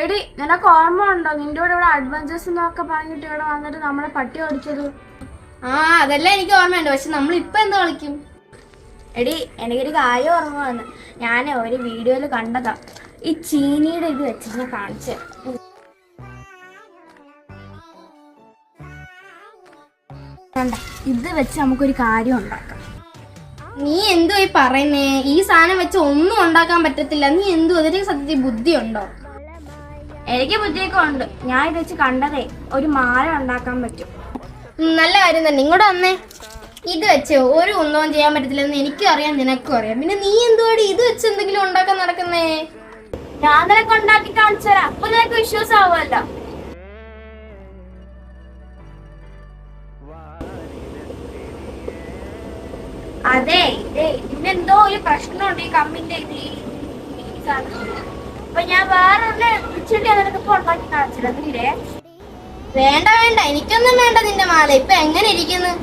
എടി നിനക്ക് ഓർമ്മ ഉണ്ടോ നിന്റെ കൂടെ ഇവിടെ അഡ്വഞ്ചേഴ്സ് എന്നൊക്കെ പറഞ്ഞിട്ട് ഇവിടെ വന്നിട്ട് നമ്മളെ പട്ടി ഓടിച്ചത്? അതെല്ലാം എനിക്ക് ഓർമ്മയുണ്ട്. പക്ഷെ നമ്മൾ ഇപ്പൊ എന്താ കളിക്കും? എടി എനിക്കൊരു കാര്യം ഓർമ്മ വന്ന്. ഞാൻ ഒരു വീഡിയോയിൽ കണ്ടതാ. ഈ ചീനിയുടെ ഇത് വെച്ച് ഞാൻ കാണിച്ചു. ഇത് വെച്ച് നമുക്കൊരു കാര്യം ഉണ്ടാക്കാം. നീ എന്തോ ഈ പറയുന്നേ? ഈ സാധനം വെച്ച് ഒന്നും ഉണ്ടാക്കാൻ പറ്റത്തില്ല. നീ എന്തോ അതിന് സത്യത്തിൽ ബുദ്ധിയുണ്ടോ? എനിക്ക് ബുദ്ധിയൊക്കെ ഉണ്ട്. ഞാൻ ഇത് വെച്ച് കണ്ടതേ ഒരു മാല ഉണ്ടാക്കാൻ പറ്റും. നല്ല കാര്യം തന്നെ. ഇങ്ങോട്ട് വന്നേ. ഇത് വെച്ച് ഒരു ഒന്നും ചെയ്യാൻ പറ്റത്തില്ലെന്ന് എനിക്കും അറിയാം, നിനക്കും അറിയാം. പിന്നെ നീ എന്തുവാടി ഇത് വെച്ച് എന്തെങ്കിലും ഉണ്ടാക്കാൻ നടക്കുന്നേ? ഞാൻ നിനക്ക് ഉണ്ടാക്കി കാണിച്ചു തരാം. അപ്പൊ നിനക്ക് വിശ്വാസം ആവുമല്ലോ. അതെ ഇതിനെന്തോ ഒരു പ്രശ്നമുണ്ട് ഈ കമ്പിന്റെ അപ്പൊ ഞാൻ വേറെ വിളിച്ചിട്ട് നിനക്ക് ഇപ്പൊ ഉണ്ടാക്കി കാണിച്ചില്ലേ? വേണ്ട, എനിക്കൊന്നും വേണ്ട നിന്റെ മാല. ഇപ്പൊ എങ്ങനെ ഇരിക്കുന്നു?